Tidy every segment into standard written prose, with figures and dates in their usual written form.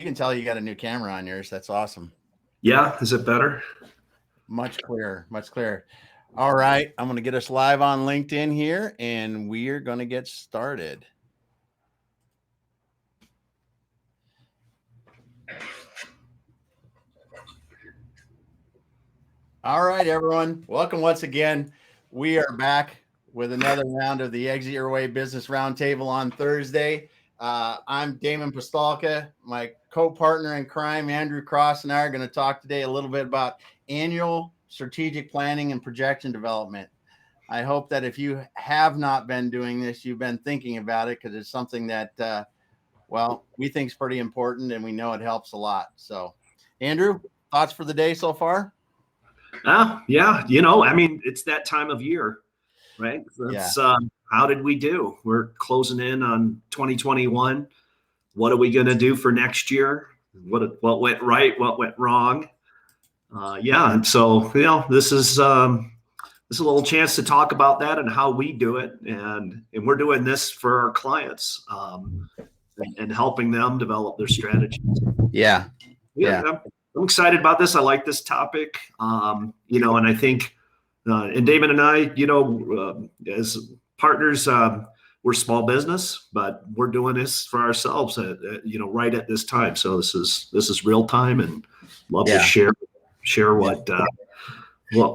You can tell you got a new camera on yours. That's awesome. Yeah, is it better? Much clearer, much clearer. All right, I'm going to get us live on LinkedIn here, and we are going to get started. All right, everyone. Welcome once again. We are back with another round of the Exit Your Way Business Roundtable on Thursday. I'm Damon Pistulka. My co-partner in crime, Andrew Cross, and I are going to talk today a little bit about annual strategic planning and projection development. I hope that if you have not been doing this, you've been thinking about it, because it's something that, we think is pretty important, and we know it helps a lot. So, Andrew, thoughts for the day so far? Yeah, it's that time of year, right? That's, how did we do? We're closing in on 2021. What are we going to do for next year? What went right? What went wrong? And so this is a little chance to talk about that and how we do it, and we're doing this for our clients and helping them develop their strategies. Yeah. I'm excited about this. I like this topic, and I think, and Damon and I, as partners, we're small business, but we're doing this for ourselves, right at this time. So this is real time, and love to share what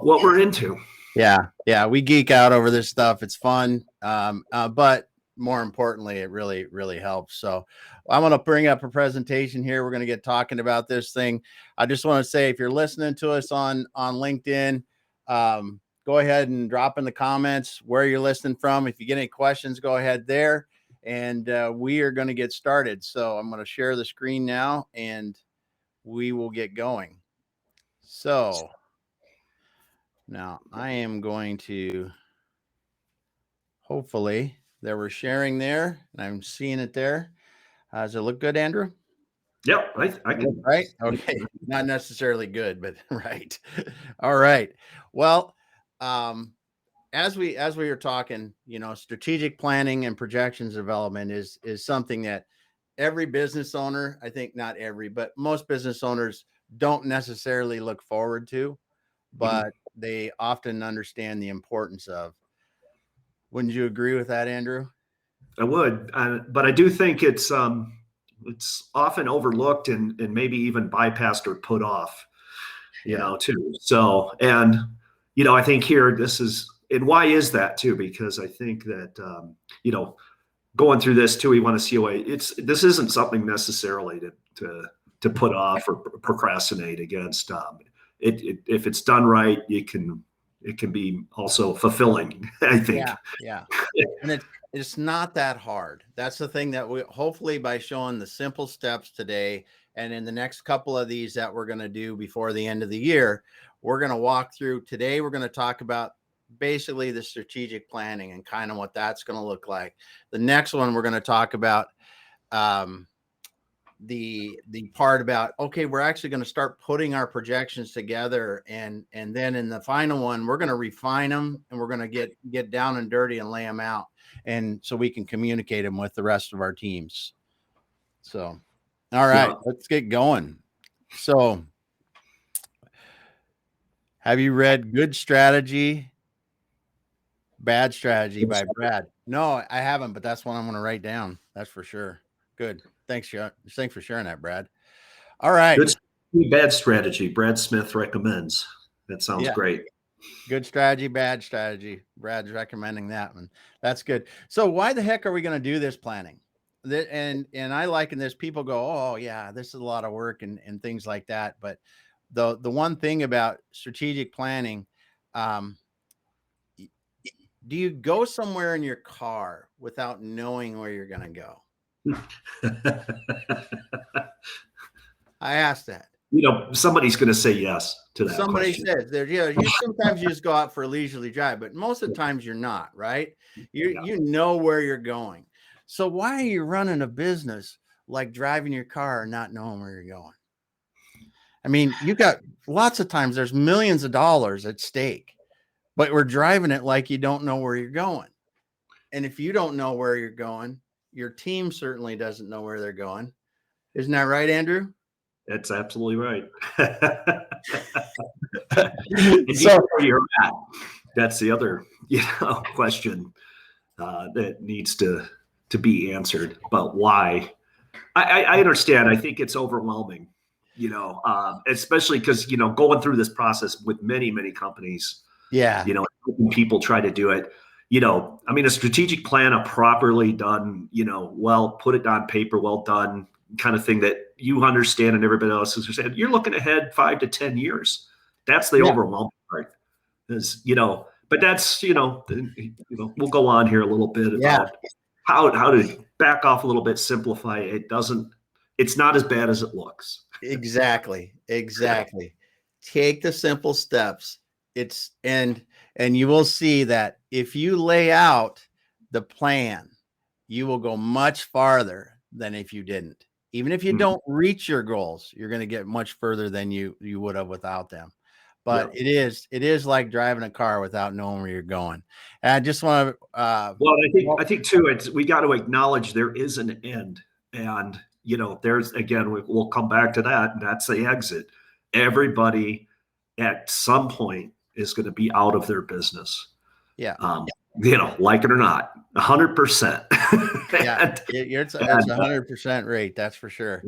we're into. Yeah. We geek out over this stuff. It's fun, but more importantly, it really, really helps. So I'm going to bring up a presentation here. We're going to get talking about this thing. I just want to say, if you're listening to us on LinkedIn, go ahead and drop in the comments where you're listening from. If you get any questions, go ahead there, and we are going to get started. So I'm going to share the screen now, and we will get going. So now I am going to, hopefully, there we're sharing there, and I'm seeing it there. Does it look good, Andrew? Yep, I can. Right? Okay. Not necessarily good, but right. All right. Well, as we were talking, strategic planning and projections development is something that every business owner, I think not every, but most business owners don't necessarily look forward to, but they often understand the importance of. Wouldn't you agree with that, Andrew? I would, but I do think it's often overlooked and maybe even bypassed or put off, too. So, and, I think here and why is that too? Because I think that, going through this too, we want to see a way. This isn't something necessarily to put off or procrastinate against. If it's done right, it can be also fulfilling, I think. Yeah. And it's not that hard. That's the thing that we hopefully, by showing the simple steps today, and in the next couple of these that we're going to do before the end of the year, we're going to walk through. Today, we're going to talk about basically the strategic planning and kind of what that's going to look like. The next one, we're going to talk about the part about, okay, we're actually going to start putting our projections together, and then in the final one, we're going to refine them, and we're going to get down and dirty and lay them out, and so we can communicate them with the rest of our teams. So, all right, let's get going. So, have you read Good Strategy, Bad Strategy by Brad? No, I haven't, but that's one I'm going to write down. That's for sure. Good. Thanks for sharing that, Brad. All right. Good strategy, bad strategy. Brad Smith recommends. That sounds great. Good strategy, bad strategy. Brad's recommending that one. That's good. So why the heck are we going to do this planning? And I liken this. People go, oh yeah, this is a lot of work and things like that. But the one thing about strategic planning, do you go somewhere in your car without knowing where you're going to go? I asked that. Somebody's going to say yes to that. Somebody question. says there. Sometimes you just go out for a leisurely drive, but most of the times you're not, right? You know where you're going. So why are you running a business like driving your car and not knowing where you're going? I mean, you got lots of times there's millions of dollars at stake, but we're driving it like you don't know where you're going. And if you don't know where you're going, your team certainly doesn't know where they're going. Isn't that right, Andrew? That's absolutely right. So where you're at. That's the other, question that needs to be answered. But why? I understand. I think it's overwhelming, especially because, going through this process with many, many companies, yeah, people try to do it. A strategic plan, a properly done, well, put it on paper, well done kind of thing that you understand and everybody else is saying, you're looking ahead 5 to 10 years. That's the overwhelming part. Is, but that's, we'll go on here a little bit about how to back off a little bit, simplify it. It's not as bad as it looks. Exactly. Take the simple steps. And you will see that if you lay out the plan, you will go much farther than if you didn't. Even if you don't reach your goals, you're going to get much further than you would have without them. But it is like driving a car without knowing where you're going. And I just want to I think too, we got to acknowledge there is an end. And there's, again, we'll come back to that. And that's the exit. Everybody at some point is going to be out of their business. Yeah. Like it or not, 100%. Yeah, it's 100% rate. That's for sure.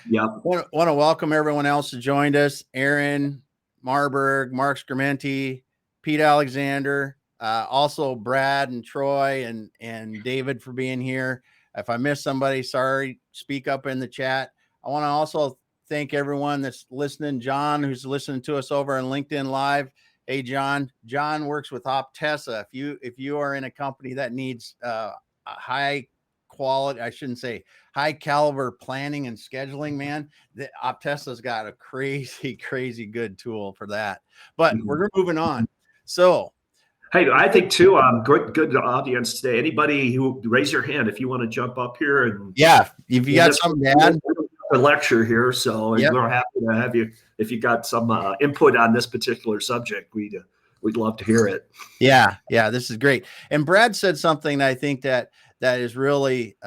Yeah. Want to welcome everyone else who joined us. Aaron Marburg, Mark Scrimenti, Pete Alexander, also Brad and Troy and David for being here. If I missed somebody, sorry, speak up in the chat. I want to also thank everyone that's listening. John, who's listening to us over on LinkedIn Live. Hey, John. John works with Optessa. If you are in a company that needs a high quality, I shouldn't say high caliber planning and scheduling, man, the Optessa's got a crazy good tool for that. But we're moving on. So, hey, I think too, good audience today. Anybody who raise your hand if you want to jump up here and if you got something to add. A lecture here, so we're happy to have you. If you got some input on this particular subject, we'd love to hear it. Yeah, this is great. And Brad said something that I think that is really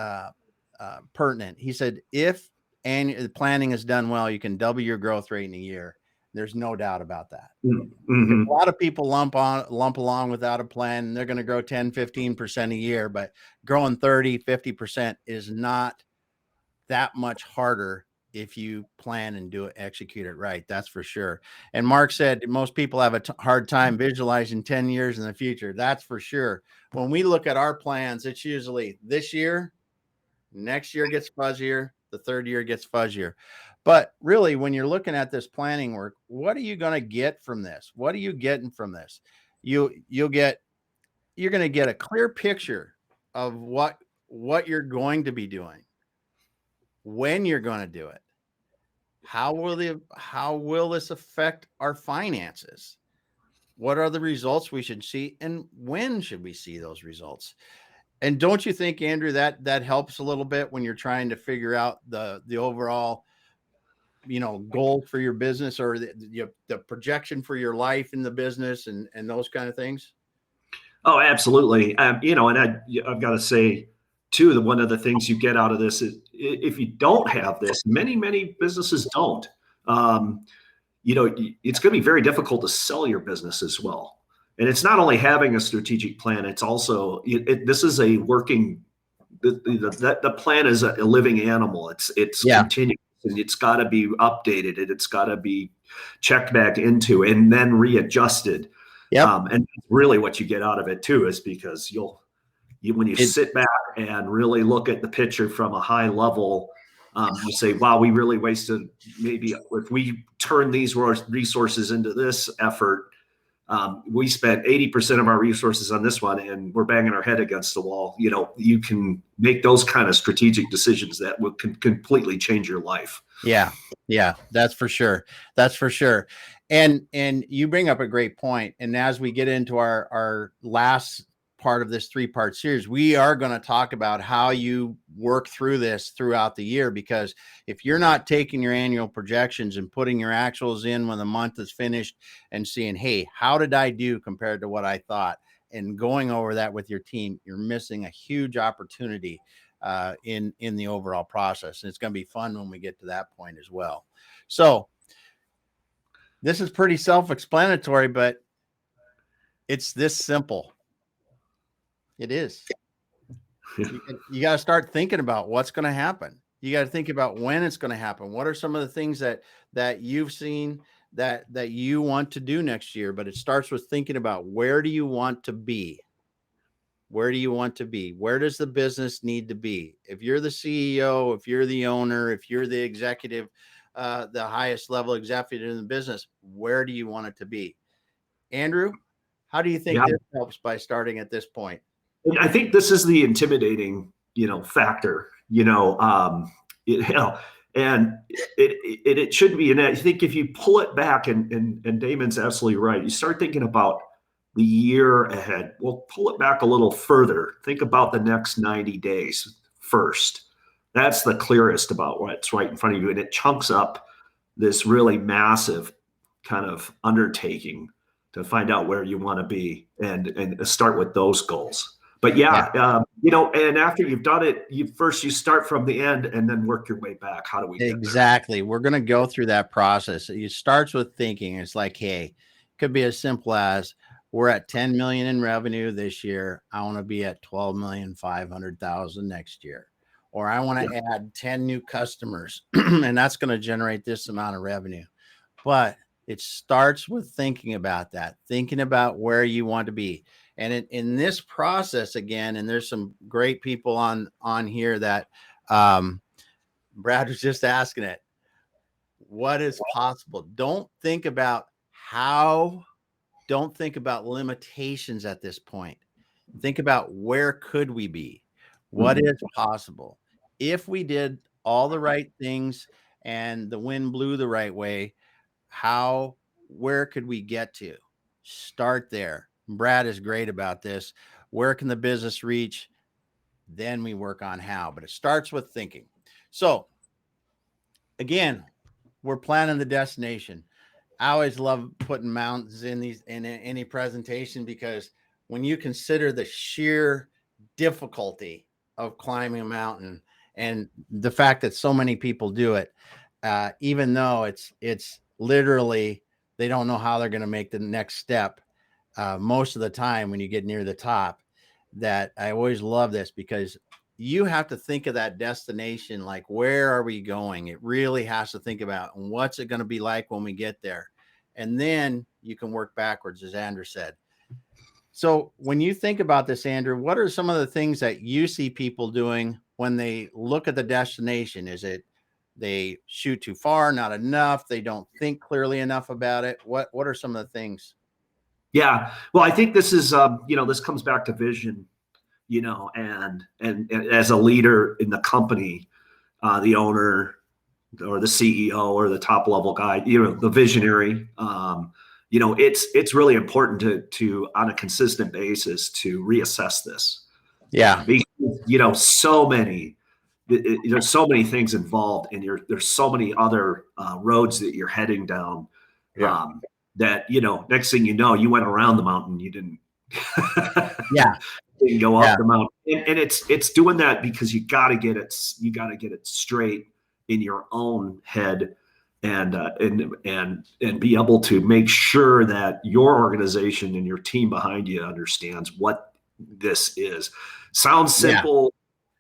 pertinent. He said, if the planning is done well, you can double your growth rate in a year. There's no doubt about that. A lot of people lump along without a plan, and they're going to grow 10, 15% a year, but growing 30, 50% is not that much harder if you plan and execute it right. That's for sure. And Mark said most people have a hard time visualizing 10 years in the future. That's for sure. When we look at our plans, it's usually this year, next year gets fuzzier, the third year gets fuzzier. But really, when you're looking at this planning work, what are you going to get from this? What are you getting from this? You're going to get a clear picture of what you're going to be doing, when you're going to do it, how will this affect our finances, what are the results we should see, and when should we see those results? And don't you think, Andrew, that helps a little bit when you're trying to figure out the overall goal for your business, or the projection for your life in the business and those kind of things? Oh, absolutely. And I've got to say too, that one of the things you get out of this is, if you don't have this, many businesses don't, it's going to be very difficult to sell your business as well. And it's not only having a strategic plan, it's also, this is a working, the plan is a living animal. It's continuous, and it's got to be updated, and it's got to be checked back into and then readjusted. And really what you get out of it too is because when you sit back and really look at the picture from a high level, you say, wow, we really wasted, maybe if we turn these resources into this effort, we spent 80% of our resources on this one and we're banging our head against the wall. You can make those kind of strategic decisions that will completely change your life. Yeah, that's for sure. And you bring up a great point. And as we get into our last part of this 3-part series, we are going to talk about how you work through this throughout the year, because if you're not taking your annual projections and putting your actuals in when the month is finished and seeing, hey, how did I do compared to what I thought, and going over that with your team, you're missing a huge opportunity in the overall process. And it's going to be fun when we get to that point as well. So this is pretty self-explanatory, but it's this simple. It is. You got to start thinking about what's going to happen. You got to think about when it's going to happen. What are some of the things that you've seen that you want to do next year? But it starts with thinking about, where do you want to be? Where do you want to be? Where does the business need to be? If you're the CEO, if you're the owner, if you're the executive, the highest level executive in the business, where do you want it to be? Andrew, how do you think this helps by starting at this point? I think this is the intimidating, factor, and it should be. And I think if you pull it back, and Damon's absolutely right, you start thinking about the year ahead. Well, pull it back a little further. Think about the next 90 days first. That's the clearest about what's right in front of you. And it chunks up this really massive kind of undertaking to find out where you want to be and start with those goals. But and after you've done it, you start from the end and then work your way back. How do we get there? Exactly. We're going to go through that process. It starts with thinking. It's like, hey, it could be as simple as, we're at 10 million in revenue this year. I want to be at 12,500,000 next year. Or I want to add 10 new customers, and that's going to generate this amount of revenue. But it starts with thinking about that, thinking about where you want to be. And in this process, again, and there's some great people on here that Brad was just asking it, what is possible? Don't think about don't think about limitations at this point. Think about, where could we be? What is possible? If we did all the right things and the wind blew the right way, where could we get to? Start there. Brad is great about this. Where can the business reach? Then we work on how, but it starts with thinking. So again, we're planning the destination. I always love putting mountains in any presentation, because when you consider the sheer difficulty of climbing a mountain and the fact that so many people do it, even though it's literally, they don't know how they're going to make the next step. Most of the time when you get near the top, that I always love this, because you have to think of that destination, like, where are we going? It really has to think about, what's it going to be like when we get there? And then you can work backwards, as Andrew said. So when you think about this, Andrew, what are some of the things that you see people doing when they look at the destination? Is it they shoot too far, not enough, they don't think clearly enough about it? What are some of the things? Yeah, well, I think this is, this comes back to vision, and as a leader in the company, the owner or the CEO or the top level guy, the visionary, it's really important to on a consistent basis to reassess this. Yeah, because, so many there's so many things involved, and there's so many other roads that you're heading down. Yeah. That next thing you know, you went around the mountain, you didn't didn't go up the mountain, and it's doing that because you got to get it straight in your own head, and be able to make sure that your organization and your team behind you understands what this is. Sounds simple.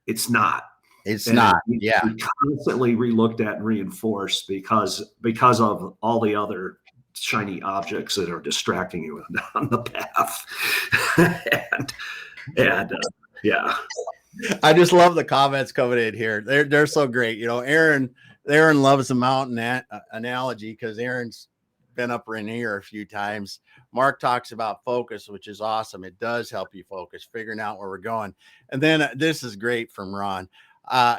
It's not. It's not. We constantly re-looked at and reinforced because of all the other shiny objects that are distracting you on the path. I just love the comments coming in here. They're so great. Aaron loves the mountain analogy, because Aaron's been up in here a few times. Mark talks about focus, which is awesome. It does help you focus, figuring out where we're going. And then this is great from Ron.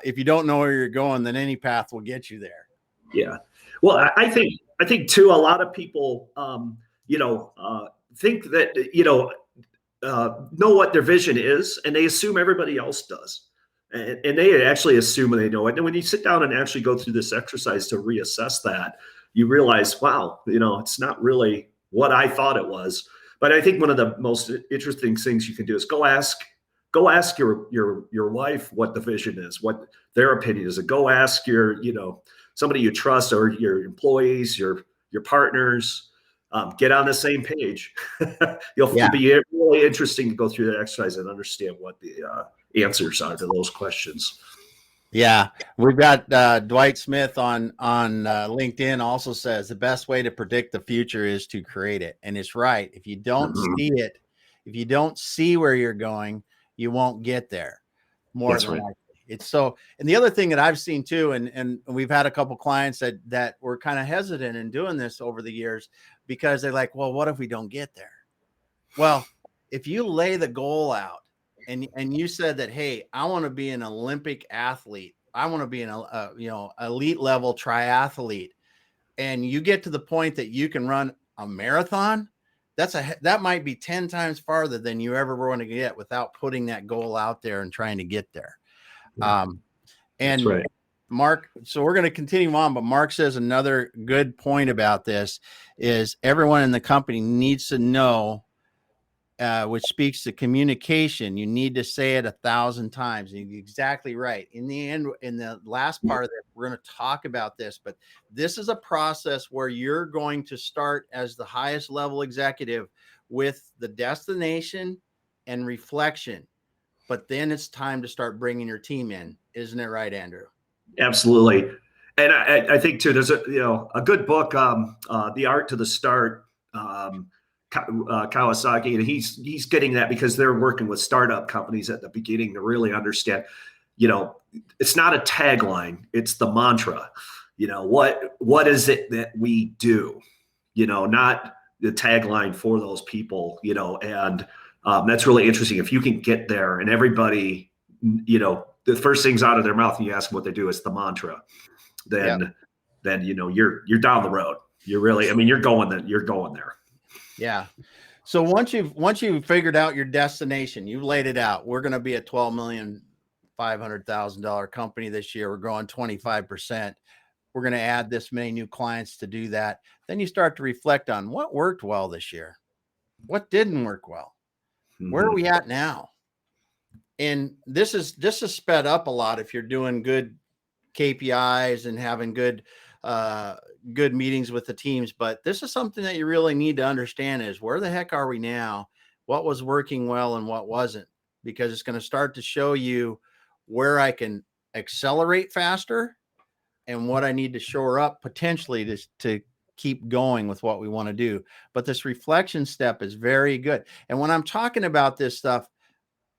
If you don't know where you're going, then any path will get you there. Yeah. Well, I think too, a lot of people, think that, know what their vision is, and they assume everybody else does. And they actually assume they know it. And when you sit down and actually go through this exercise to reassess that, you realize, wow, it's not really what I thought it was. But I think one of the most interesting things you can do is go ask go ask your wife what the vision is, what their opinion is. Go ask your, somebody you trust, or your employees, your partners. Get on the same page. It'll be really interesting to go through that exercise and understand what the answers are to those questions. Yeah, we've got Dwight Smith on LinkedIn also says the best way to predict the future is to create it. And it's right. If you don't see it, if you don't see where you're going, you won't get there. More than likely. It's so, and the other thing that I've seen too, and we've had a couple clients that were kind of hesitant in doing this over the years, because they're like, well, what if we don't get there? Well, if you lay the goal out and you said that, hey, I want to be an Olympic athlete, I want to be an elite level triathlete, and you get to the point that you can run a marathon, that might be 10 times farther than you ever want to get without putting that goal out there and trying to get there. And right. Mark, so we're going to continue on, but Mark says another good point about this is everyone in the company needs to know, which speaks to communication. You need to say it 1,000 times. And you're exactly right. In the end, in the last part of it, we're going to talk about this, but this is a process where you're going to start as the highest level executive with the destination and reflection, but then it's time to start bringing your team in. Isn't it right, Andrew? Absolutely. And I think too, there's a good book, The Art to the Start, Kawasaki, and he's getting that because they're working with startup companies at the beginning to really understand, it's not a tagline, it's the mantra. What is it that we do? Not the tagline for those people, and that's really interesting. If you can get there and everybody, the first things out of their mouth and you ask them what they do is the mantra, then you're down the road. You're going there. Yeah. So once you've figured out your destination, you've laid it out. We're going to be a $12,500,000 company this year. We're growing 25%. We're going to add this many new clients to do that. Then you start to reflect on what worked well this year. What didn't work well? Where are we at now? And this is sped up a lot if you're doing good KPIs and having good meetings with the teams. But this is something that you really need to understand is where the heck are we now? What was working well and what wasn't? Because it's going to start to show you where I can accelerate faster and what I need to shore up potentially to keep going with what we want to do. But this reflection step is very good. And when I'm talking about this stuff,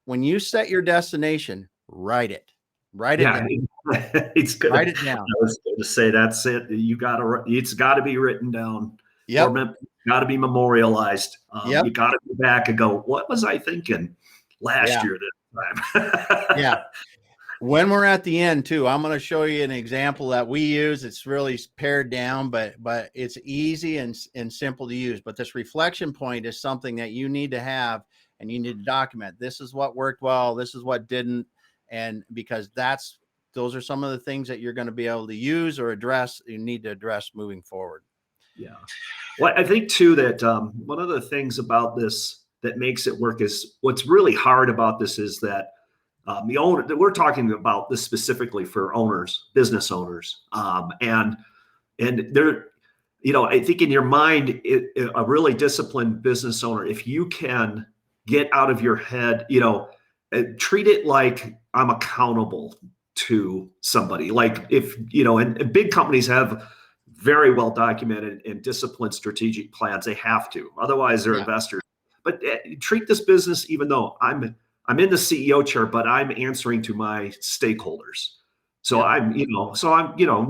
when you set your destination, write it down. It's good. Write it down. I was going to say that's it. It's got to be written down. Yep. Got to be memorialized. You got to go back and go, what was I thinking last year this time? Yeah. When we're at the end too, I'm going to show you an example that we use. It's really pared down, but it's easy and simple to use. But this reflection point is something that you need to have and you need to document. This is what worked well. This is what didn't. And because those are some of the things that you're going to be able to use or address, you need to address moving forward. Yeah. Well, I think too that one of the things about this that makes it work is what's really hard about this is that the owner, we're talking about this specifically for owners, business owners. And they're, I think in your mind, a really disciplined business owner, if you can get out of your head, treat it like I'm accountable to somebody. Like if, and big companies have very well documented and disciplined strategic plans. They have to, otherwise they're investors. But treat this business, even though I'm in the CEO chair, but I'm answering to my stakeholders. So I'm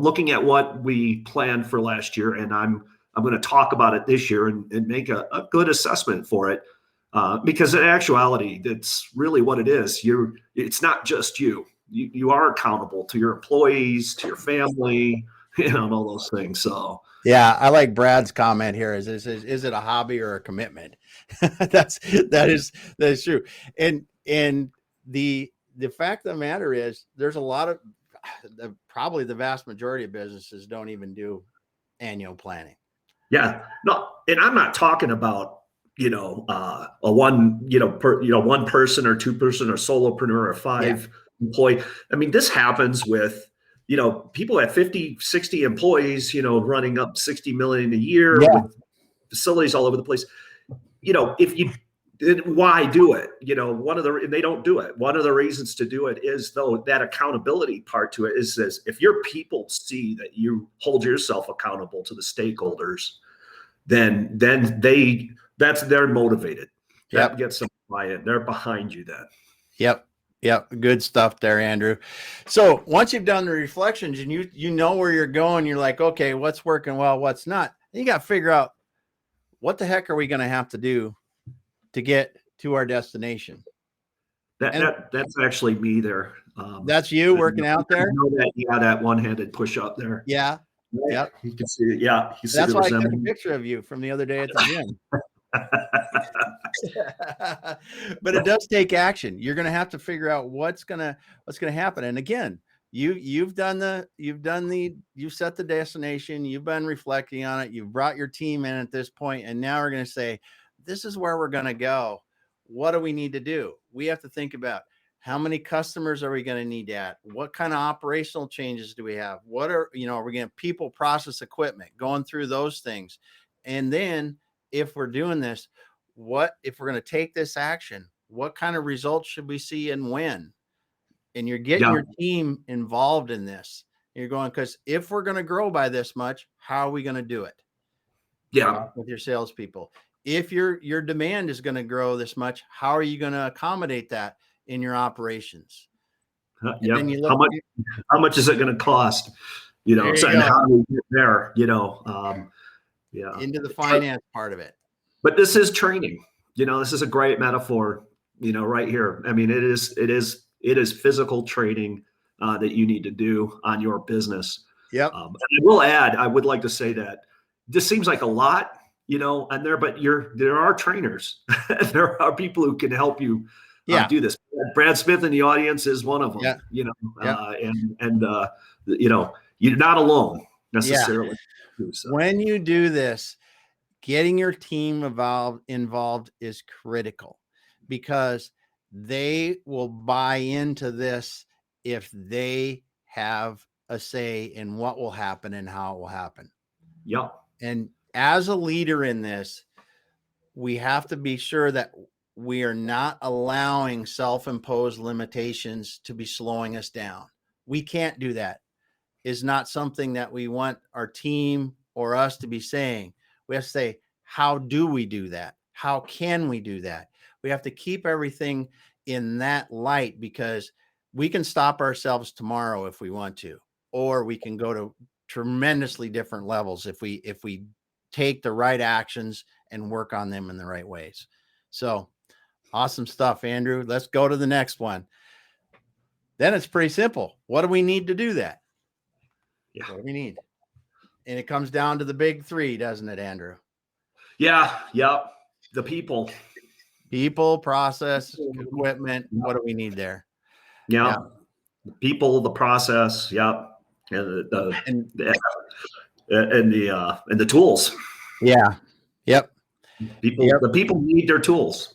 looking at what we planned for last year, and I'm going to talk about it this year and make a good assessment for it. Because in actuality, that's really what it is. It's not just you. You are accountable to your employees, to your family, and all those things. So yeah, I like Brad's comment here. Is it a hobby or a commitment? that is true. And the fact of the matter is, there's a lot of probably the vast majority of businesses don't even do annual planning. Yeah, no, and I'm not talking about one person or two person or solopreneur or five employee. I mean, this happens with, people at 50, 60 employees, running up 60 million a year with facilities all over the place. Why do it? And they don't do it. One of the reasons to do it is, though, that accountability part to it is this: if your people see that you hold yourself accountable to the stakeholders, then they're motivated. That gets them buy-in. They're behind you then. Yep. Good stuff there, Andrew. So once you've done the reflections and you know where you're going, you're like, okay, what's working well, what's not. You got to figure out, what the heck are we going to have to do to get to our destination? That's actually me there. That's you working out there? That one-handed push-up there. Yeah. Right. Yep. You can see it. Yeah. You see that's why I took a picture of you from the other day at the gym. But it does take action. You're going to have to figure out what's going to happen. And again, you've set the destination, you've been reflecting on it, you've brought your team in at this point, and now we're going to say, this is where we're going to go. What do we need to do? We have to think about, how many customers are we going to need at? What kind of operational changes do we have? What are we going to people, process, equipment, going through those things. And then if we're doing this, if we're going to take this action, what kind of results should we see and when? And you're getting your team involved in this. You're going, because if we're going to grow by this much, how are we going to do it? Yeah. With your salespeople. If your demand is going to grow this much, how are you going to accommodate that in your operations? Yeah. How much is it going to cost? And how do we get there? Into the finance part of it. But this is training. This is a great metaphor. Right here. I mean, it is physical training that you need to do on your business. Yep. And I will add, I would like to say that this seems like a lot, but there are trainers. There are people who can help you do this. Brad Smith in the audience is one of them. You're not alone necessarily. So. When you do this, getting your team involved is critical, because they will buy into this if they have a say in what will happen and how it will happen. Yep. And as a leader in this, we have to be sure that we are not allowing self-imposed limitations to be slowing us down. We can't do that. It's not something that we want our team or us to be saying. We have to say, how do we do that? How can we do that? We have to keep everything in that light, because we can stop ourselves tomorrow if we want to, or we can go to tremendously different levels if we take the right actions and work on them in the right ways. So awesome stuff, Andrew. Let's go to the next one. Then it's pretty simple. What do we need to do that? Yeah. What do we need? And it comes down to the big three, doesn't it, Andrew? Yeah. Yep. The people, process, equipment. What do we need there? Yeah. The people, the process. Yep. And the tools. Yeah. Yep. The people need their tools,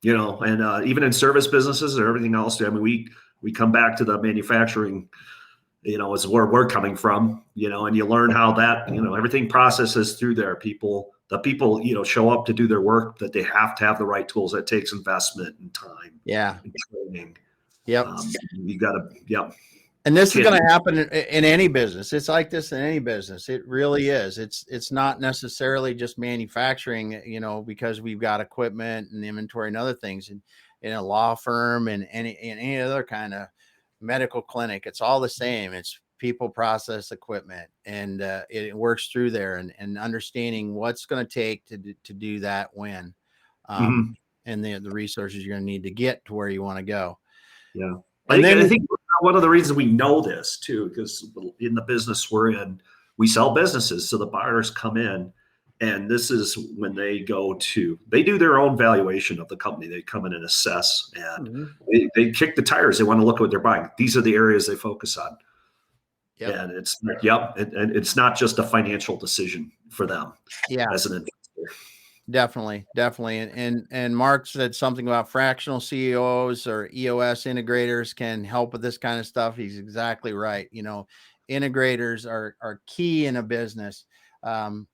and even in service businesses or everything else. I mean, we come back to the manufacturing, is where we're coming from, and you learn how that, everything processes through there. The people, show up to do their work, that they have to have the right tools. That takes investment and time. Yeah. And training. Yep. You got to, yep. And this is going to happen in any business. It's like this in any business. It really is. It's not necessarily just manufacturing, because we've got equipment and inventory and other things in a law firm and any other kind of medical clinic. It's all the same. It's people, process, equipment, and it works through there, and understanding what's going to take to do that when, and the resources you're going to need to get to where you want to go. Yeah. I think one of the reasons we know this too, because in the business we're in, we sell businesses. So the buyers come in, and this is when they do their own valuation of the company. They come in and assess, and they kick the tires. They want to look at what they're buying. These are the areas they focus on. Yep. And it's and it's not just a financial decision for them. Yeah. As an investor. Definitely, definitely. And Mark said something about fractional CEOs or EOS integrators can help with this kind of stuff. He's exactly right. Integrators are key in a business,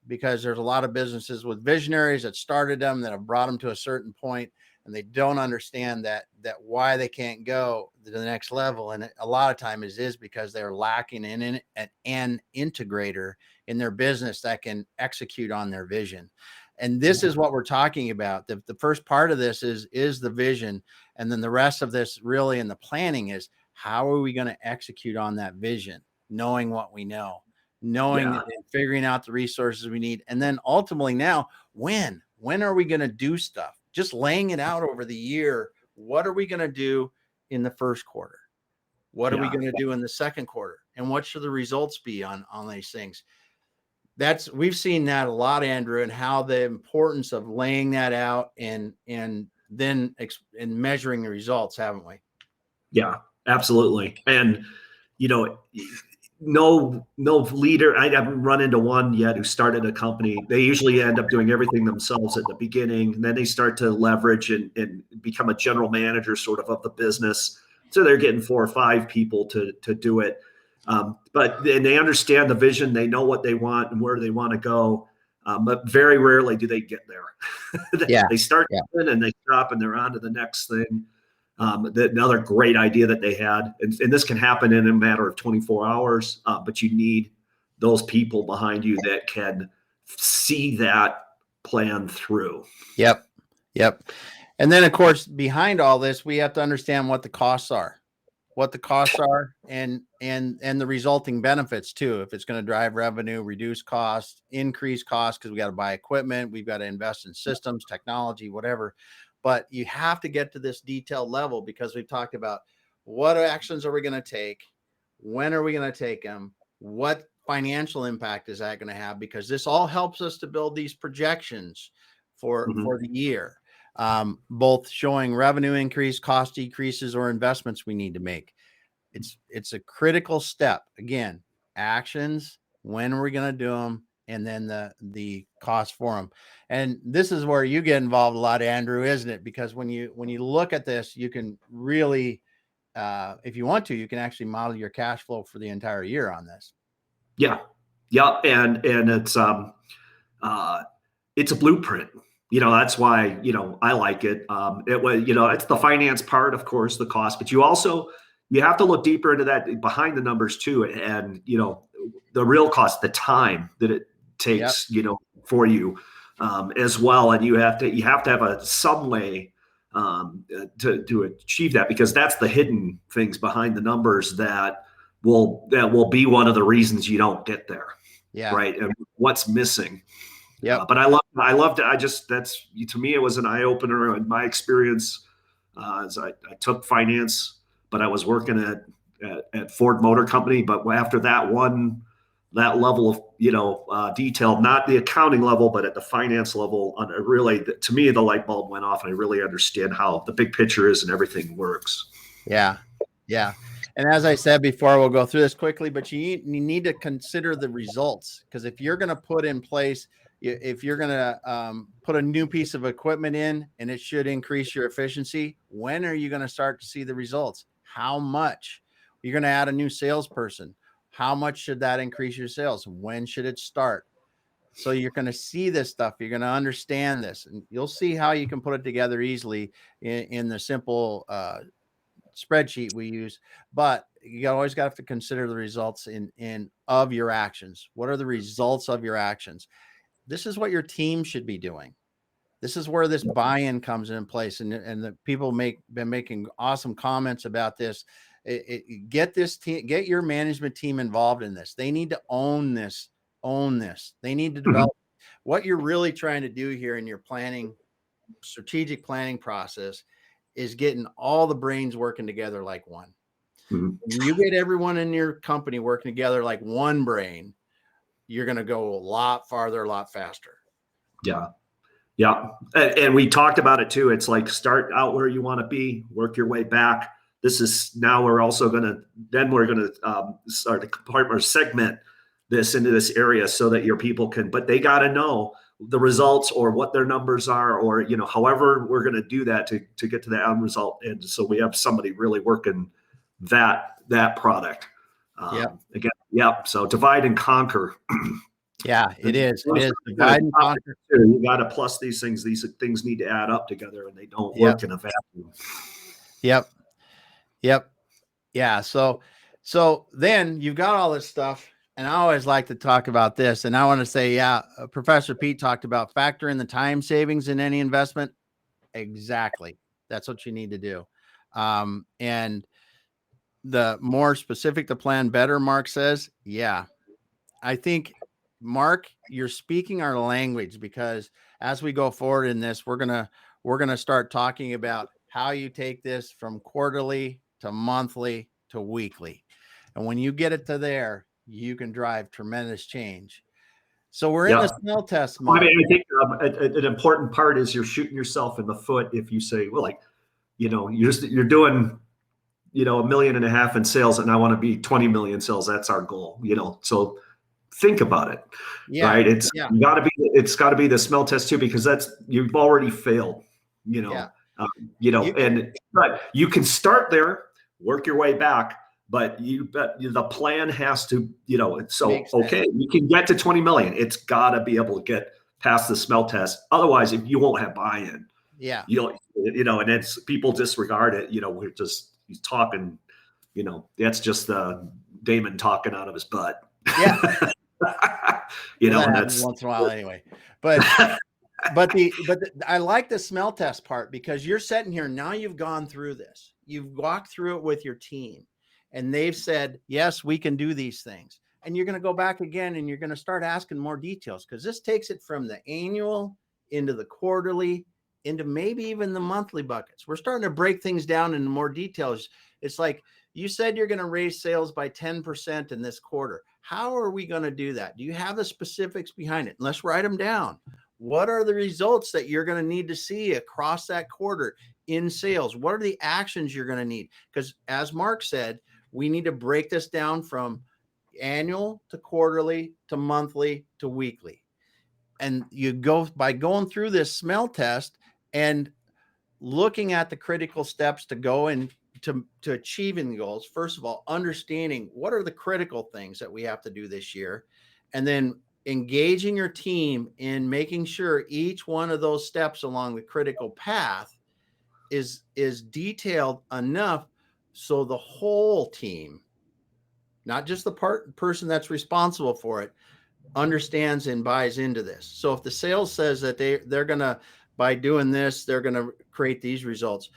because there's a lot of businesses with visionaries that started them, that have brought them to a certain point, and they don't understand that why they can't go to the next level. And a lot of times it is because they're lacking an integrator in their business that can execute on their vision. And this is what we're talking about. The first part of this is the vision. And then the rest of this really in the planning is, how are we going to execute on that vision? Knowing what we know, knowing and figuring out the resources we need. And then ultimately now, when are we going to do stuff? Just laying it out over the year. What are we going to do in the first quarter? What are we going to do in the second quarter? And what should the results be on these things? We've seen that a lot, Andrew, and how the importance of laying that out and then measuring the results, haven't we? Yeah, absolutely. And, no leader, I haven't run into one yet who started a company. They usually end up doing everything themselves at the beginning, and then they start to leverage and become a general manager sort of the business. So they're getting 4 or 5 people to do it. But they understand the vision. They know what they want and where they want to go. But very rarely do they get there. They start and they stop and they're on to the next thing. Another great idea that they had, and this can happen in a matter of 24 hours, but you need those people behind you that can see that plan through. Yep. And then, of course, behind all this, we have to understand what the costs are. And the resulting benefits too. If it's going to drive revenue, reduce costs, increase costs, because we got to buy equipment, we've got to invest in systems, technology, whatever. But you have to get to this detailed level, because we've talked about what actions are we going to take, when are we going to take them, what financial impact is that going to have, because this all helps us to build these projections for the year. Both showing revenue increase, cost decreases, or investments we need to make. It's a critical step. Again, actions, when are we going to do them, and then the cost for them. And this is where you get involved a lot, Andrew, isn't it? Because when you look at this, you can really, if you want to, you can actually model your cash flow for the entire year on this. Yeah. And it's a blueprint. That's why, I like it. It was, it's the finance part, of course, the cost, but you have to look deeper into that behind the numbers too. And, the real cost, the time that it takes, for you, as well. And you have to have some way, to achieve that, because that's the hidden things behind the numbers that will be one of the reasons you don't get there. Yeah. Right. And what's missing. Yeah. But I loved it. To me, it was an eye opener in my experience. As I took finance, but I was working at Ford Motor Company. But after that level of, detail, not the accounting level, but at the finance level, to me, the light bulb went off, and I really understand how the big picture is and everything works. Yeah. And as I said before, we'll go through this quickly, but you need to consider the results, because if you're going to put in place, if you're going to put a new piece of equipment in and it should increase your efficiency, when are you going to start to see the results? How much? You're going to add a new salesperson. How much should that increase your sales? When should it start? So you're going to see this stuff. You're going to understand this, and you'll see how you can put it together easily in the simple spreadsheet we use. But you always got to consider the results of your actions. What are the results of your actions? This is what your team should be doing. This is where this buy-in comes in place, and the people been making awesome comments about this. Get your management team involved in this. They need to own this. They need to develop what you're really trying to do here in your strategic planning process is getting all the brains working together like one. When you get everyone in your company working together like one brain, you're going to go a lot farther, a lot faster. Yeah. And we talked about it too. It's like, start out where you want to be, work your way back. We're also going to start to compartment or segment this into this area so that your people but they got to know the results or what their numbers are, or, however we're going to do that to get to the end result. And so we have somebody really working that product. Again, so divide and conquer. Yeah, it is. It is divide and conquer. You got to plus these things. These things need to add up together, and they don't work in a vacuum. Yep. Yeah. So then you've got all this stuff, and I always like to talk about this. And I want to say, Professor Pete talked about factor in the time savings in any investment. Exactly. That's what you need to do. And the more specific the plan, better, Mark says. Yeah. I think, Mark, you're speaking our language, because as we go forward in this, we're going to start talking about how you take this from quarterly to monthly to weekly. And when you get it to there, you can drive tremendous change. So we're in the smell test mode. I mean, I think an important part is you're shooting yourself in the foot if you say, well, like, you're doing, $1.5 million in sales, and I want to be 20 million sales. That's our goal, so think about it, right? It's got to be the smell test too, because you've already failed, but you can start there, work your way back, but the plan has to, okay, you can get to 20 million. It's got to be able to get past the smell test. Otherwise, if you won't have buy-in, and it's people disregard it. He's talking, that's just Damon talking out of his butt. Yeah. And that's once in a while anyway, but I like the smell test part, because you're sitting here now, you've gone through this, you've walked through it with your team, and they've said, yes, we can do these things. And you're going to go back again, and you're going to start asking more details, because this takes it from the annual into the quarterly, into maybe even the monthly buckets. We're starting to break things down into more details. It's like, you said you're going to raise sales by 10% in this quarter. How are we going to do that? Do you have the specifics behind it? Let's write them down. What are the results that you're going to need to see across that quarter in sales? What are the actions you're going to need? Because as Mark said, we need to break this down from annual to quarterly to monthly to weekly. And you go by going through this smell test and looking at the critical steps to go and to achieving the goals. First of all, understanding what are the critical things that we have to do this year, and then engaging your team in making sure each one of those steps along the critical path is detailed enough so the whole team, not just the person that's responsible for it, understands and buys into this. So if the sales says that they're going to, by doing this, they're going to create these results,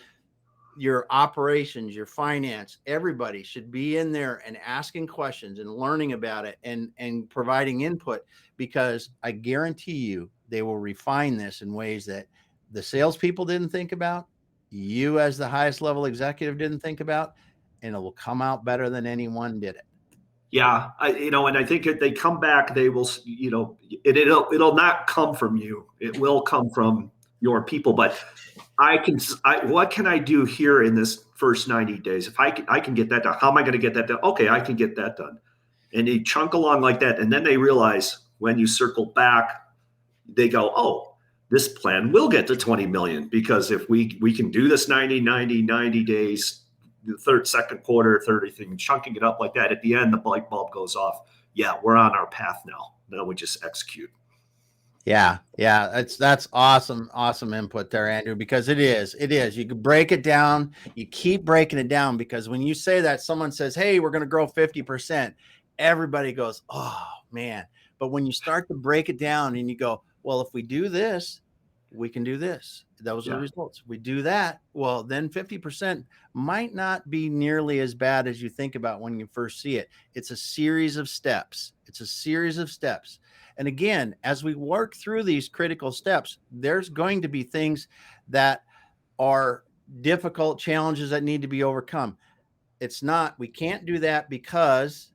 your operations, your finance, everybody should be in there and asking questions and learning about it and providing input, because I guarantee you they will refine this in ways that the salespeople didn't think about, you as the highest level executive didn't think about, and it will come out better than anyone did it. Yeah, and I think if they come back, they will, it'll not come from you. It will come from your people. But what can I do here in this first 90 days? If I can get that done, how am I going to get that done? Okay, I can get that done. And they chunk along like that. And then they realize when you circle back, they go, oh, this plan will get to 20 million, because if we can do this 90 days, the second quarter, third thing, chunking it up like that, at the end, the light bulb goes off. Yeah, we're on our path now. Now we just execute. Yeah. That's awesome input there, Andrew, because it is. You can break it down. You keep breaking it down, because when you say that, someone says, hey, we're going to grow 50%, everybody goes, oh man. But when you start to break it down and you go, well, if we do this, we can do this. Those are the results. We do that. Well, then 50% might not be nearly as bad as you think about when you first see it. It's a series of steps. And again, as we work through these critical steps, there's going to be things that are difficult challenges that need to be overcome. We can't do that, because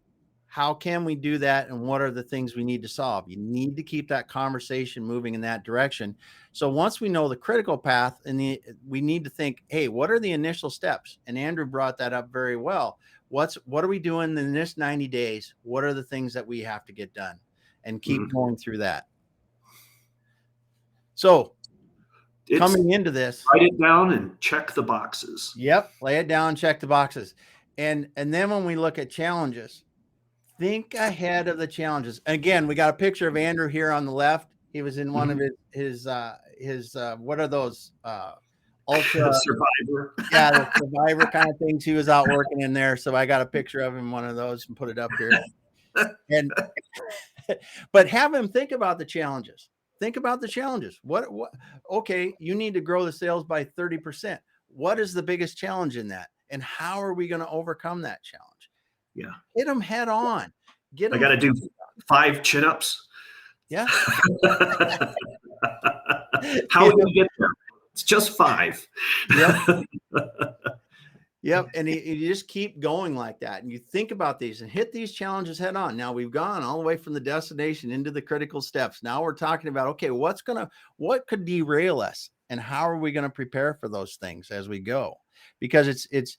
how can we do that? And what are the things we need to solve? You need to keep that conversation moving in that direction. So once we know the critical path, we need to think, hey, what are the initial steps? And Andrew brought that up very well. What are we doing in this 90 days? What are the things that we have to get done? And keep going through that. So coming into this, write it down and check the boxes. Yep. Lay it down, check the boxes. And then when we look at challenges, think ahead of the challenges. Again, we got a picture of Andrew here on the left. He was in one of his what are those ultra Survivor. Yeah, the Survivor kind of things. He was out working in there. So I got a picture of him, one of those, and put it up here. And but have him think about the challenges. Think about the challenges. What okay, you need to grow the sales by 30%. What is the biggest challenge in that? And how are we going to overcome that challenge? Yeah. Hit them head on. I got to do 5 chin-ups. Yeah. How are we going to get there? It's just 5. Yep. Yep. And you just keep going like that. And you think about these and hit these challenges head on. Now we've gone all the way from the destination into the critical steps. Now we're talking about, okay, what could derail us? And how are we going to prepare for those things as we go? Because it's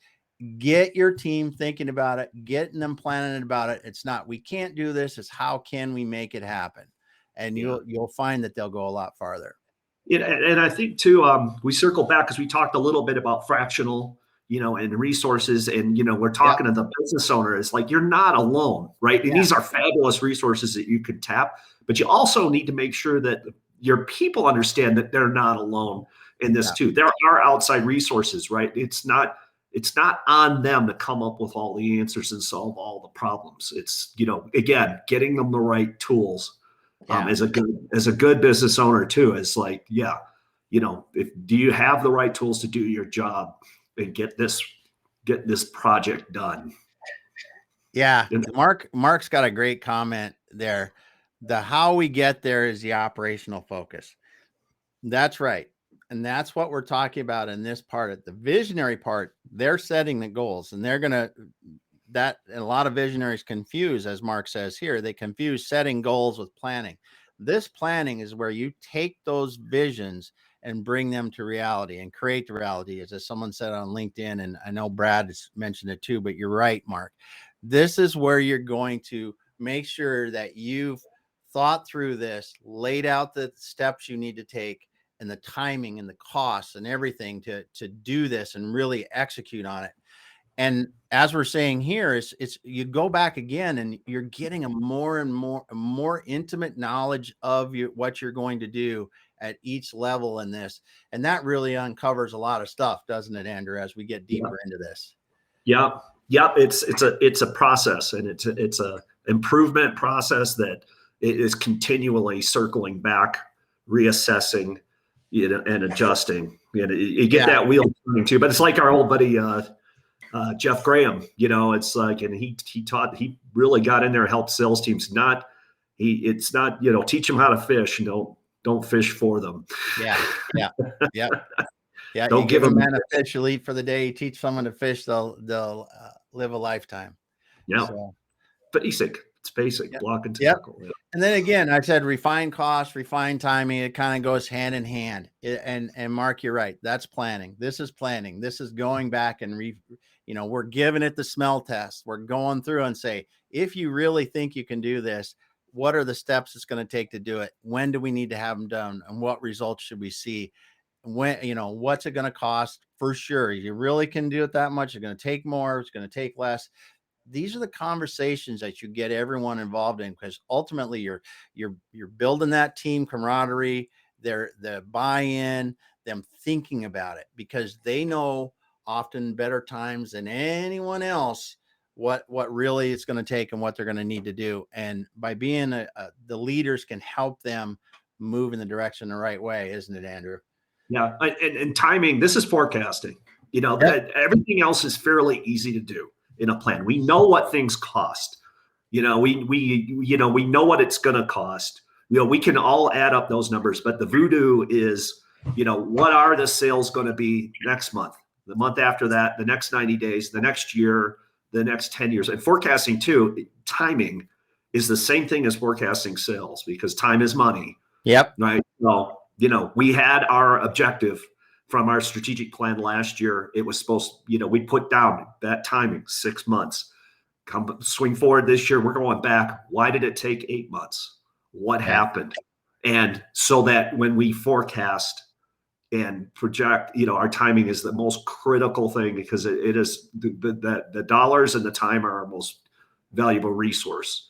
get your team thinking about it, getting them planning about it. It's not, we can't do this. It's how can we make it happen? And you'll find that they'll go a lot farther. And I think too, we circle back because we talked a little bit about fractional, and resources, and, we're talking to the business owner. It's like, you're not alone, right? And these are fabulous resources that you could tap, but you also need to make sure that your people understand that they're not alone in this too. There are outside resources, right? It's not on them to come up with all the answers and solve all the problems. It's, again, getting them the right tools. As a good business owner too, is like, do you have the right tools to do your job and get this project done? Yeah. Mark's got a great comment there. The how we get there is the operational focus. That's right. And that's what we're talking about in this part. At the visionary part, they're setting the goals, and they're going to, and a lot of visionaries confuse, as Mark says here, they confuse setting goals with planning. This planning is where you take those visions and bring them to reality and create the reality, as someone said on LinkedIn. And I know Brad has mentioned it too, but you're right, Mark. This is where you're going to make sure that you've thought through this, laid out the steps you need to take, and the timing and the costs and everything to do this and really execute on it. And as we're saying here, it's you go back again and you're getting a more and more intimate knowledge of what you're going to do at each level in this. And that really uncovers a lot of stuff, doesn't it, Andrew, as we get deeper into this? Yeah. It's a process, and it's a improvement process that is continually circling back, reassessing, and adjusting. You get that wheel turning too. But it's like our old buddy Jeff Graham, it's like, and he really got in there and helped sales teams. It's not, teach them how to fish, and don't fish for them. Yeah. Don't give them a fish to eat for the day. Teach someone to fish, they'll live a lifetime. Yeah. So, basic. It's basic. Block and tackle. Yep. And then again, I said refine cost, refine timing. It kind of goes hand in hand. And Mark, you're right. That's planning. This is planning. This is going back and we're giving it the smell test. We're going through and say, if you really think you can do this, what are the steps it's going to take to do it? When do we need to have them done? And what results should we see? When, what's it going to cost? For sure. You really can do it that much. It's going to take more. It's going to take less. These are the conversations that you get everyone involved in, because ultimately you're building that team camaraderie, the buy-in, them thinking about it, because they know often better times than anyone else what really it's going to take and what they're going to need to do. And by being the leaders can help them move in the direction the right way, isn't it, Andrew? Yeah, and timing. This is forecasting. Everything else is fairly easy to do in a plan. We know what things cost. We know what it's going to cost. We can all add up those numbers, but the voodoo is, what are the sales going to be next month, the month after that, the next 90 days, the next year, the next 10 years. And forecasting too, timing is the same thing as forecasting sales, because time is money. Yep. Right. So, we had our objective from our strategic plan last year. It was supposed, we put down that timing, 6 months. Swing forward this year, we're going back. Why did it take 8 months? What happened? And so that when we forecast and project, our timing is the most critical thing, because it is the dollars and the time are our most valuable resource.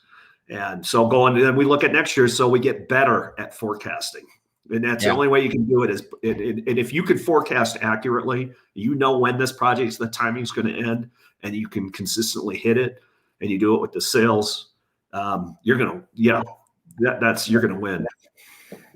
And so then we look at next year, so we get better at forecasting. And that's the only way you can do it and if you could forecast accurately, when this project's, the timing's going to end, and you can consistently hit it, and you do it with the sales, you're going to, you're going to win.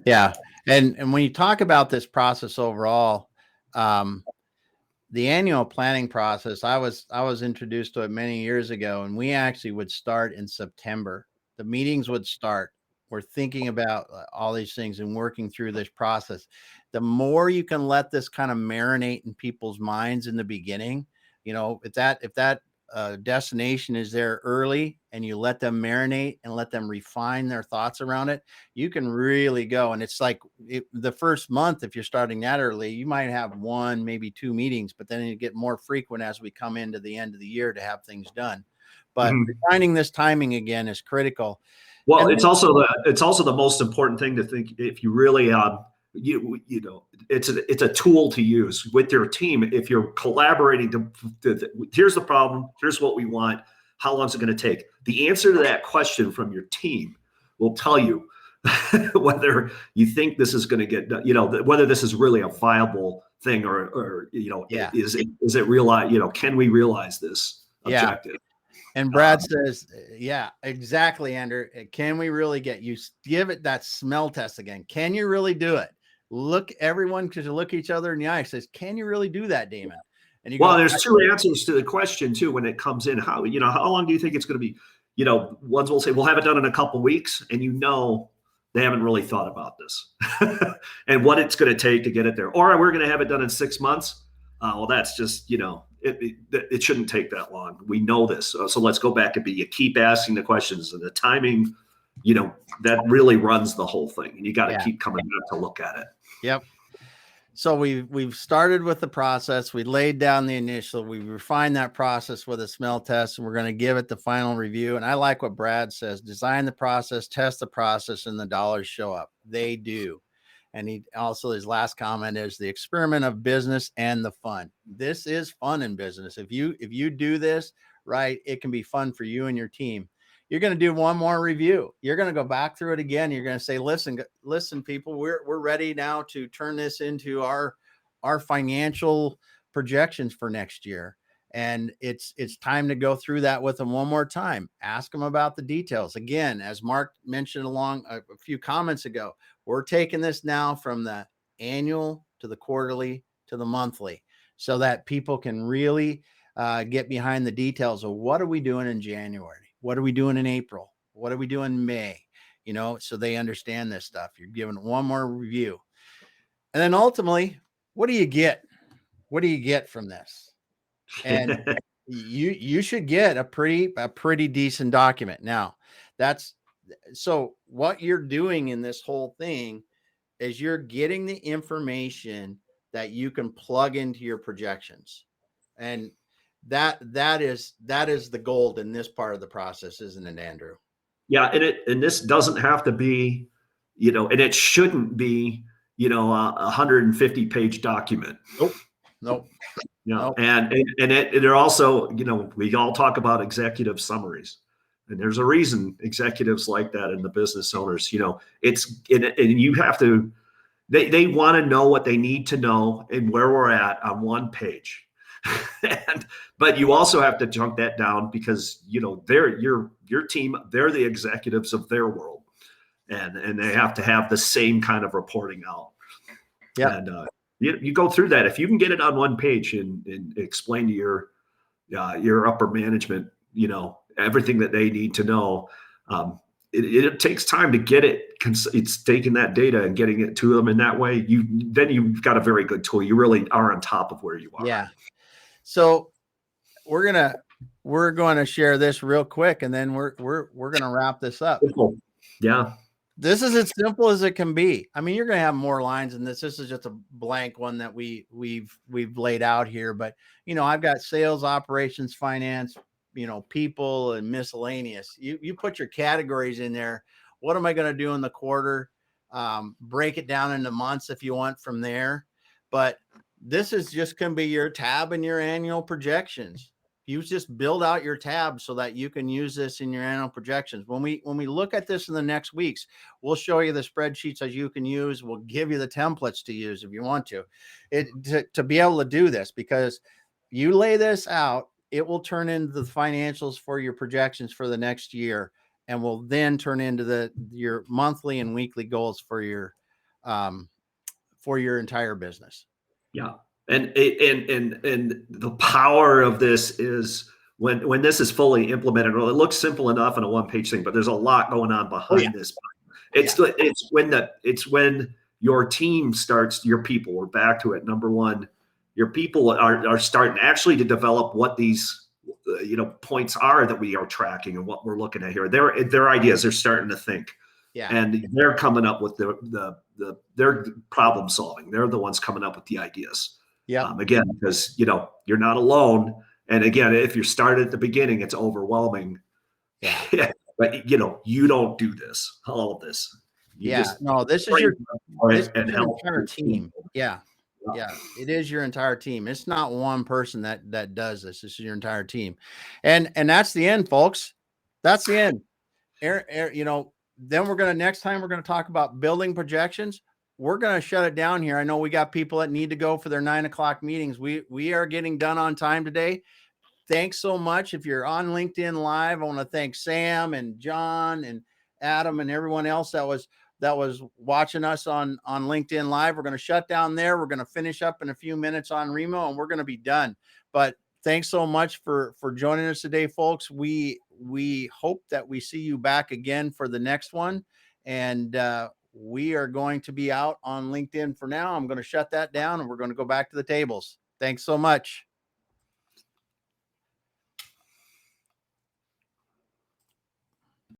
Yeah. And when you talk about this process overall, the annual planning process, I was introduced to it many years ago, and we actually would start in September. The meetings would start. We're thinking about all these things and working through this process. The more you can let this kind of marinate in people's minds in the beginning, if that destination is there early, and you let them marinate and let them refine their thoughts around it, you can really go. And it's like the first month, if you're starting that early, you might have one, maybe two meetings, but then you get more frequent as we come into the end of the year to have things done. But refining this timing again is critical. Well, it's also the most important thing to think. If you really, it's a tool to use with your team. If you're collaborating, here's the problem. Here's what we want. How long is it going to take? The answer to that question from your team will tell you whether you think this is going to get done, whether this is really a viable thing, or is it real? Can we realize this objective? Yeah. And Brad says, yeah, exactly, Andrew. Can we really give it that smell test again? Can you really do it? Everyone, because you look each other in the eye, says, can you really do that, Damon? And there's two answers to the question too when it comes in. How long do you think it's going to be? Ones will say, we'll have it done in a couple of weeks, and they haven't really thought about this and what it's going to take to get it there. Or we're going to have it done in 6 months. Well, that's just, it shouldn't take that long. We know this. So let's go back and you keep asking the questions, and the timing, that really runs the whole thing. And you got to keep coming back to look at it. Yep. So we've started with the process. We laid down the initial, we refined that process with a smell test, and we're going to give it the final review. And I like what Brad says: design the process, test the process, and the dollars show up. They do. And his last comment is the experiment of business and the fun. This is fun in business. If you do this right, it can be fun for you and your team. You're going to do one more review. You're going to go back through it again. You're going to say, listen, people, we're ready now to turn this into our financial projections for next year. And it's time to go through that with them one more time. Ask them about the details. Again, as Mark mentioned along a few comments ago, we're taking this now from the annual to the quarterly to the monthly, so that people can really get behind the details of what are we doing in January? What are we doing in April? What are we doing in May? So they understand this stuff. You're giving one more review. And then ultimately, what do you get? What do you get from this? And you should get a pretty decent document. Now, so what you're doing in this whole thing is you're getting the information that you can plug into your projections. And that is the gold in this part of the process, isn't it, Andrew? Yeah. And this doesn't have to be, and it shouldn't be, a 150-page document. Nope. Nope. And they're also, we all talk about executive summaries, and there's a reason executives like that, and the business owners, and you have to, they want to know what they need to know and where we're at on one page. But you also have to chunk that down, because they're your team, they're the executives of their world, and they have to have the same kind of reporting out. Yeah. And you go through that. If you can get it on one page and explain to your upper management, everything that they need to know, it takes time to get it. It's taking that data and getting it to them in that way. Then you've got a very good tool. You really are on top of where you are. Yeah. So we're going to share this real quick, and then we're going to wrap this up. Yeah. This is as simple as it can be. I mean, you're going to have more lines than this. This is just a blank one that we've laid out here, but I've got sales, operations, finance, people, and miscellaneous. You put your categories in there. What am I going to do in the quarter? break it down into months if you want from there. But this is just going to be your tab in your annual projections. You just build out your tab so that you can use this in your annual projections. When we look at this in the next weeks, we'll show you the spreadsheets that you can use. We'll give you the templates to use if you want to be able to do this, because you lay this out, it will turn into the financials for your projections for the next year, and will then turn into your monthly and weekly goals for your entire business. Yeah. And the power of this is when this is fully implemented. Well, it looks simple enough in a one-page thing, but there's a lot going on behind this. It's when your team starts, your people, we're back to it. Number one, your people are starting actually to develop what these points are that we are tracking and what we're looking at here. Their ideas, they're starting to think. Yeah. And they're coming up with their problem solving. They're the ones coming up with the ideas. Yeah. Again, because you're not alone. And again, if you start at the beginning, it's overwhelming. Yeah. But you don't do this, all of this. This is your entire team. Yeah. It is your entire team. It's not one person that does this. This is your entire team. And that's the end, folks. That's the end. Then next time we're going to talk about building projections. We're going to shut it down here. I know we got people that need to go for their 9 o'clock meetings. We are getting done on time today. Thanks so much. If you're on LinkedIn Live, I want to thank Sam and John and Adam and everyone else that was watching us on LinkedIn Live. We're going to shut down there. We're going to finish up in a few minutes on Remo, and we're going to be done. But thanks so much for joining us today, folks. We hope that we see you back again for the next one. And we are going to be out on LinkedIn for now. I'm going to shut that down, and we're going to go back to the tables. Thanks so much.